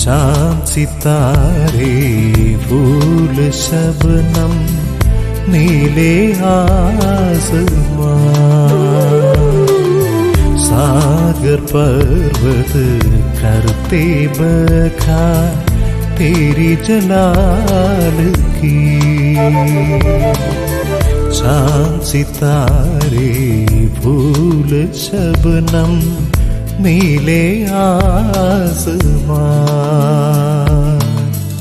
चांद सितारे फूल शबनम नीले आसमां, सागर पर्वत करते बखान तेरी जलाल की। चांद सितारे फूल शबनम नीले आसमां।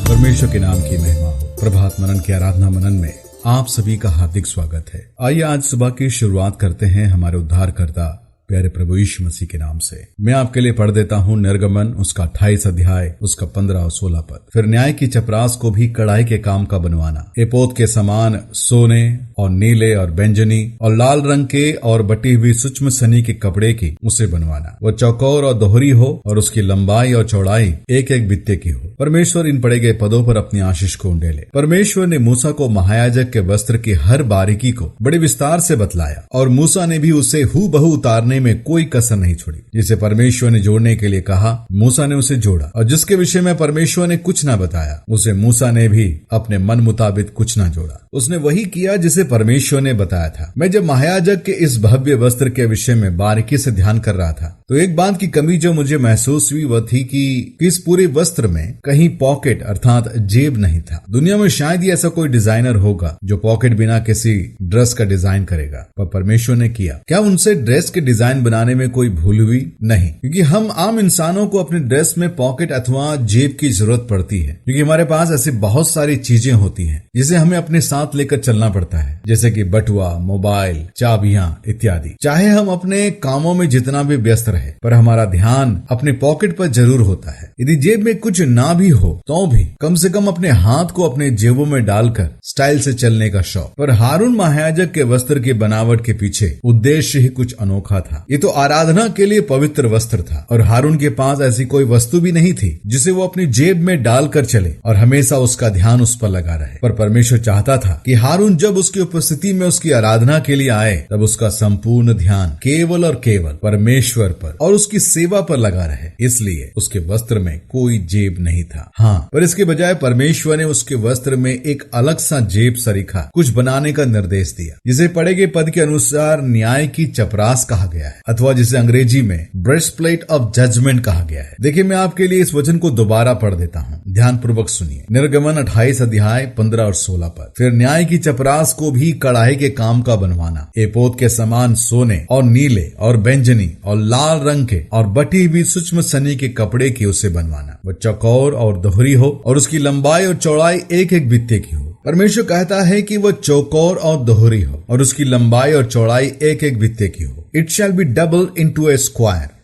परमेश्वर के नाम की महिमा हो। प्रभात मनन की आराधना मनन में आप सभी का हार्दिक स्वागत है। आइए आज सुबह की शुरुआत करते हैं हमारे उद्धारकर्ता प्यारे प्रभु यीशु मसीह के नाम से। मैं आपके लिए पढ़ देता हूँ निर्गमन उसका 28 अध्याय उसका 15 और 16 पद। फिर न्याय की चपरास को भी कढ़ाई के काम का बनवाना, एपोद के समान सोने और नीले और बैंजनी और लाल रंग के और बटी हुई सूक्ष्म सनी के कपड़े की उसे बनवाना। वो चौकोर और दोहरी हो और उसकी लंबाई और चौड़ाई एक एक बित्ते की हो। परमेश्वर इन पढ़े गए पदों पर अपनी आशीष को उंडेले। परमेश्वर ने मूसा को महायाजक के वस्त्र की हर बारीकी को बड़े विस्तार से बतलाया और मूसा ने भी उसे हूबहू उतारने में कोई कसर नहीं छोड़ी। जिसे परमेश्वर ने जोड़ने के लिए कहा, मूसा ने उसे जोड़ा, और जिसके विषय में परमेश्वर ने कुछ न बताया, उसे मूसा ने भी अपने मन मुताबिक कुछ न जोड़ा। उसने वही किया जिसे परमेश्वर ने बताया था। मैं जब महायाजक के इस भव्य वस्त्र के विषय में बारीकी से ध्यान कर रहा था तो एक बात की कमी जो मुझे महसूस हुई वह थी कि इस पूरे वस्त्र में कहीं पॉकेट अर्थात जेब नहीं था। दुनिया में शायद ही ऐसा कोई डिजाइनर होगा जो पॉकेट बिना किसी ड्रेस का डिजाइन करेगा, पर परमेश्वर ने किया। क्या उनसे ड्रेस के डिजाइन बनाने में कोई भूल हुई? नहीं, क्योंकि हम आम इंसानों को अपने ड्रेस में पॉकेट अथवा जेब की जरूरत पड़ती है, क्योंकि हमारे पास ऐसी बहुत सारी चीजें होती हैं जिसे हमें अपने साथ लेकर चलना पड़ता है, जैसे कि बटुआ, मोबाइल, चाबियां इत्यादि। चाहे हम अपने कामों में जितना भी व्यस्त रहे, पर हमारा ध्यान अपने पॉकेट पर जरूर होता है। यदि जेब में कुछ ना भी हो तो भी कम से कम अपने हाथ को अपने जेबों में डालकर स्टाइल से चलने का शौक। पर हारून महायाजक के वस्त्र की बनावट के पीछे उद्देश्य ही कुछ अनोखा था। ये तो आराधना के लिए पवित्र वस्त्र था और हारून के पास ऐसी कोई वस्तु भी नहीं थी जिसे वो अपनी जेब में डालकर चले और हमेशा उसका ध्यान उस पर लगा रहे। पर परमेश्वर चाहता था कि हारून जब उसकी उपस्थिति में उसकी आराधना के लिए आए तब उसका संपूर्ण ध्यान केवल और केवल परमेश्वर पर और उसकी सेवा पर लगा रहे। इसलिए उसके वस्त्र में कोई जेब नहीं था। हाँ, पर इसके बजाय परमेश्वर ने उसके वस्त्र में एक अलग सा जेब सरीखा कुछ बनाने का निर्देश दिया, जिसे पढ़े गए पद के अनुसार न्याय की चपरास कहा गया है, अथवा जिसे अंग्रेजी में ब्रेस्टप्लेट ऑफ जजमेंट कहा गया है। देखिए, मैं आपके लिए इस वचन को दोबारा पढ़ देता हूँ, ध्यान पूर्वक सुनिए। निर्गमन 28 अध्याय 15 और 16 पद। फिर न्याय की चपरास को भी कढ़ाई के काम का बनवाना, एपोद के समान सोने और नीले और बैंजनी और लाल रंग के और बटी हुई सूक्ष्म सनी के कपड़े की उसे बनवाना। वह चौकोर और दोहरी हो और उसकी लंबाई और चौड़ाई एक एक बित्ते की हो। परमेश्वर कहता है कि वह चौकोर और दोहरी हो और उसकी लंबाई और चौड़ाई एक एक बित्ते की हो। It shall be double into A square,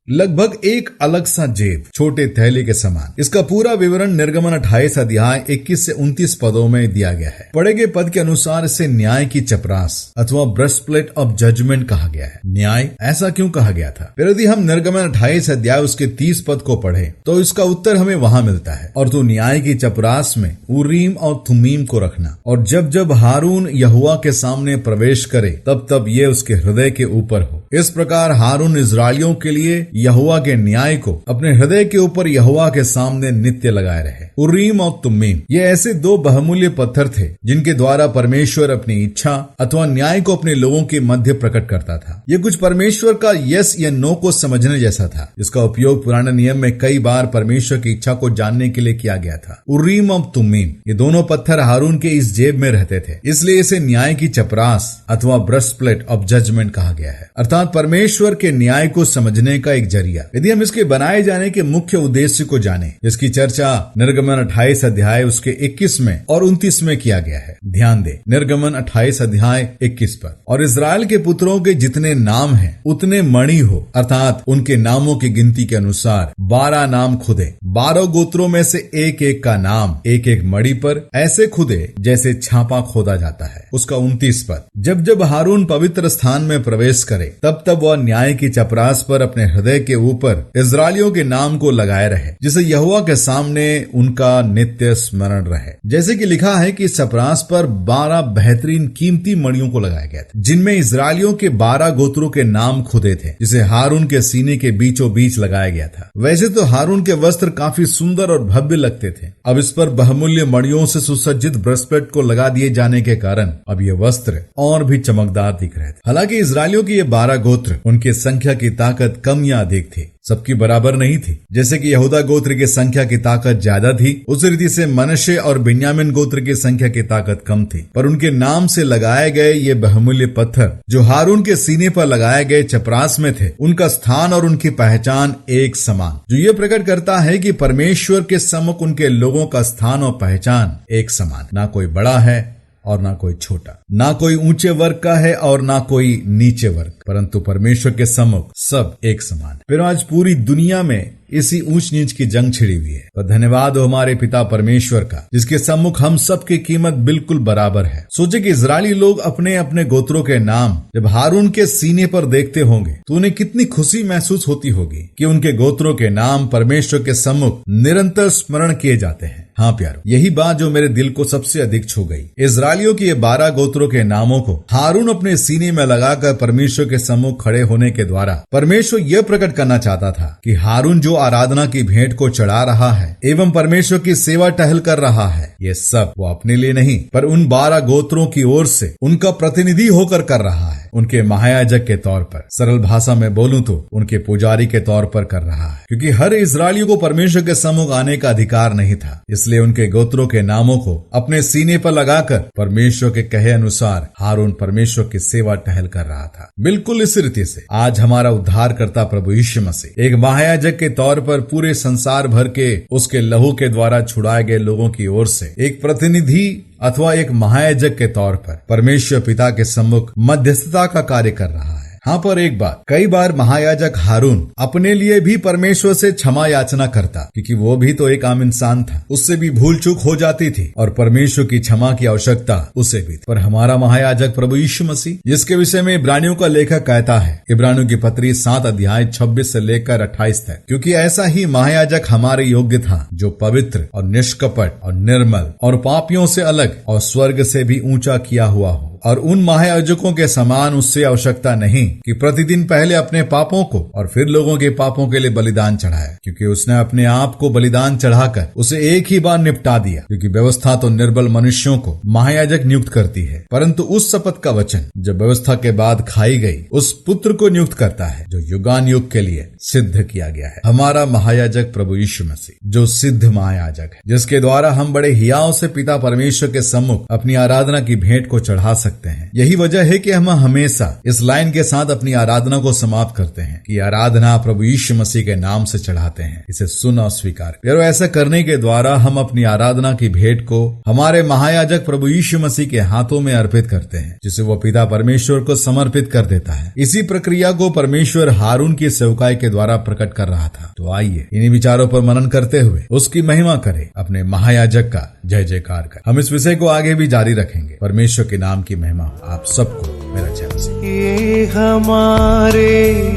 लगभग एक अलग सा जेब, छोटे थैले के समान। इसका पूरा विवरण निर्गमन 28 अध्याय 21 से 29 पदों में दिया गया है। पढ़े गए पद के अनुसार इसे न्याय की चपरास अथवा ब्रेस्टप्लेट ऑफ जजमेंट कहा गया है। न्याय ऐसा क्यों कहा गया था? फिर यदि हम निर्गमन 28 अध्याय उसके 30 पद को पढ़े तो इसका उत्तर हमें वहां मिलता है। और तू न्याय की चपरास में उरीम और थुमीम को रखना, और जब जब हारून यहोवा के सामने प्रवेश करे तब तब ये उसके हृदय के ऊपर हो। इस प्रकार हारून इजराइलियों के लिए यहोवा के न्याय को अपने हृदय के ऊपर यहोवा के सामने नित्य लगाए रहे। उरीम और तुमीम ये ऐसे दो बहुमूल्य पत्थर थे जिनके द्वारा परमेश्वर अपनी इच्छा अथवा न्याय को अपने लोगों के मध्य प्रकट करता था। ये कुछ परमेश्वर का यस या नो को समझने जैसा था, जिसका उपयोग पुराने नियम में कई बार परमेश्वर की इच्छा को जानने के लिए किया गया था। उरीम और तुमीम ये दोनों पत्थर हारून के इस जेब में रहते थे, इसलिए इसे न्याय की चपरास अथवा ब्रेस्टप्लेट ऑफ जजमेंट कहा गया है, अर्थात परमेश्वर के न्याय को समझने का एक जरिया। यदि हम इसके बनाए जाने के मुख्य उद्देश्य को जाने, जिसकी चर्चा निर्गमन 28 अध्याय उसके 21 में और 29 में किया गया है। ध्यान दे, निर्गमन 28 अध्याय 21 पर, और इजराइल के पुत्रों के जितने नाम हैं उतने मणि हो, अर्थात उनके नामों की गिनती के अनुसार 12 नाम खुदे, 12 गोत्रों में से एक एक का नाम एक एक मणि पर ऐसे खुदे जैसे छापा खोदा जाता है। उसका 29 पद, जब जब हारून पवित्र स्थान में प्रवेश करे तब तब वह न्याय की चपरास पर अपने हृदय के ऊपर इजराइलियों के नाम को लगाए रहे, जिसे यहोवा के सामने उनका नित्य स्मरण रहे। जैसे कि लिखा है कि चपरास पर 12 बेहतरीन कीमती मणियों को लगाया गया था, जिनमें इजराइलियों के 12 गोत्रों के नाम खुदे थे, जिसे हारून के सीने के बीचों बीच लगाया गया था। वैसे तो हारून के वस्त्र काफी सुंदर और भव्य लगते थे। अब इस पर बहुमूल्य मणियों से सुसज्जित ब्रेसलेट को लगा दिए जाने के कारण अब ये वस्त्र और भी चमकदार दिख रहे थे। हालांकि इजरायलियों की ये 12 गोत्र, उनकी संख्या की ताकत कम या अधिक थी, सबकी बराबर नहीं थी। जैसे कि यहूदा गोत्र की संख्या की ताकत ज्यादा थी, उसी रीति से मनश्शे और बिन्यामीन गोत्र की संख्या की ताकत कम थी। पर उनके नाम से लगाए गए ये बहुमूल्य पत्थर जो हारून के सीने पर लगाए गए चपरास में थे, उनका स्थान और उनकी पहचान एक समान, जो ये प्रकट करता है कि परमेश्वर के सम्मुख उनके लोगों का स्थान और पहचान एक समान। ना कोई बड़ा है और ना कोई छोटा, ना कोई ऊंचे वर्ग का है और ना कोई नीचे वर्ग, परंतु परमेश्वर के सम्मुख सब एक समान। फिर आज पूरी दुनिया में इसी ऊंच नीच की जंग छिड़ी हुई है। तो धन्यवाद हो हमारे पिता परमेश्वर का, जिसके सम्मुख हम सब की कीमत बिल्कुल बराबर है। सोचे कि इजरायली लोग अपने अपने गोत्रों के नाम जब हारून के सीने पर देखते होंगे तो उन्हें कितनी खुशी महसूस होती होगी कि उनके गोत्रों के नाम परमेश्वर के सम्मुख निरंतर स्मरण किए जाते हैं। हाँ प्यारो, यही बात जो मेरे दिल को सबसे अधिक छू गई। इजरायलियों की ये 12 गोत्रों के नामों को हारून अपने सीने में लगाकर परमेश्वर के सम्मुख खड़े होने के द्वारा परमेश्वर यह प्रकट करना चाहता था कि हारून जो आराधना की भेंट को चढ़ा रहा है एवं परमेश्वर की सेवा टहल कर रहा है, ये सब वो अपने लिए नहीं पर उन 12 गोत्रों की ओर से उनका प्रतिनिधि होकर कर रहा है। उनके महायाजक के तौर पर, सरल भाषा में बोलूं तो उनके पुजारी के तौर पर कर रहा है, क्योंकि हर इजरायलियों को परमेश्वर के सम्मुख आने का अधिकार नहीं था। इसलिए उनके गोत्रों के नामों को अपने सीने पर लगाकर परमेश्वर के कहे अनुसार हारून परमेश्वर की सेवा टहल कर रहा था। बिल्कुल इस रीति से आज हमारा उद्धारकर्ता प्रभु यीशु मसीह एक महायाजक के तौर पर पूरे संसार भर के उसके लहू के द्वारा छुड़ाए गए लोगों की ओर से एक प्रतिनिधि अथवा एक महायाजक के तौर पर परमेश्वर पिता के सम्मुख मध्यस्थता का कार्य कर रहा है। हाँ, पर एक बात, कई बार महायाजक हारून अपने लिए भी परमेश्वर से क्षमा याचना करता, क्योंकि वो भी तो एक आम इंसान था, उससे भी भूल चूक हो जाती थी और परमेश्वर की क्षमा की आवश्यकता उसे भी थी। पर हमारा महायाजक प्रभु यीशु मसीह, जिसके विषय में इब्रानियों का लेखक कहता है, इब्रानियों की पत्री 7 अध्याय 26 से लेकर 28 तक, क्योंकि ऐसा ही महायाजक हमारे योग्य था, जो पवित्र और निष्कपट और निर्मल और पापियों से अलग और स्वर्ग से भी ऊंचा किया हुआ हो। और उन महायाजकों के समान उससे आवश्यकता नहीं कि प्रतिदिन पहले अपने पापों को और फिर लोगों के पापों के लिए बलिदान चढ़ाए, क्योंकि उसने अपने आप को बलिदान चढ़ाकर उसे एक ही बार निपटा दिया। क्योंकि व्यवस्था तो निर्बल मनुष्यों को महायाजक नियुक्त करती है, परंतु उस शपथ का वचन जो व्यवस्था के बाद खाई गई उस पुत्र को नियुक्त करता है, जो युगान युग के लिए सिद्ध किया गया है। हमारा महायाजक प्रभु यीशु मसीह, जो सिद्ध महायाजक है, जिसके द्वारा हम बड़े हियाव से पिता परमेश्वर के सम्मुख अपनी आराधना की भेंट को चढ़ा सकते हैं। यही वजह है कि हम हमेशा इस लाइन के साथ अपनी आराधना को समाप्त करते हैं कि आराधना प्रभु यीशु मसीह के नाम से चढ़ाते हैं। इसे सुन और स्वीकार करो। ऐसा करने के द्वारा हम अपनी आराधना की भेंट को हमारे महायाजक प्रभु यीशु मसीह के हाथों में अर्पित करते हैं, जिसे वो पिता परमेश्वर को समर्पित कर देता है। इसी प्रक्रिया को परमेश्वर हारून की सेवकाई के द्वारा प्रकट कर रहा था। तो आइए इन्हीं विचारों पर मनन करते हुए उसकी महिमा करें, अपने महायाजक का जय जयकार करें। हम इस विषय को आगे भी जारी रखेंगे। परमेश्वर के नाम की महिमा आप सबको मेरा जय मसीह। ये हमारे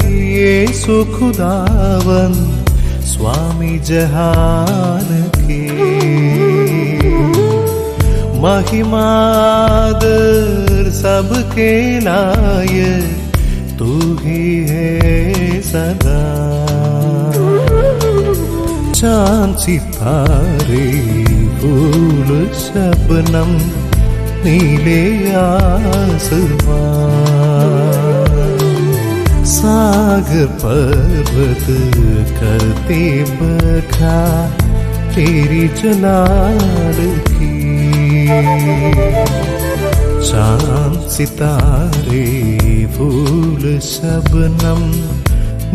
यीशु खुदावन स्वामी जहान के महिमादर सबके लायक तू ही है सदा। चांद सितारे फूल शबनम नीले आसमान, सागर पर्वत करते बखा तेरी जलाल की। चांद सितारे फूल शबनम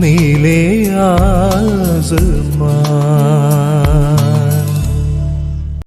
नीले आसमान,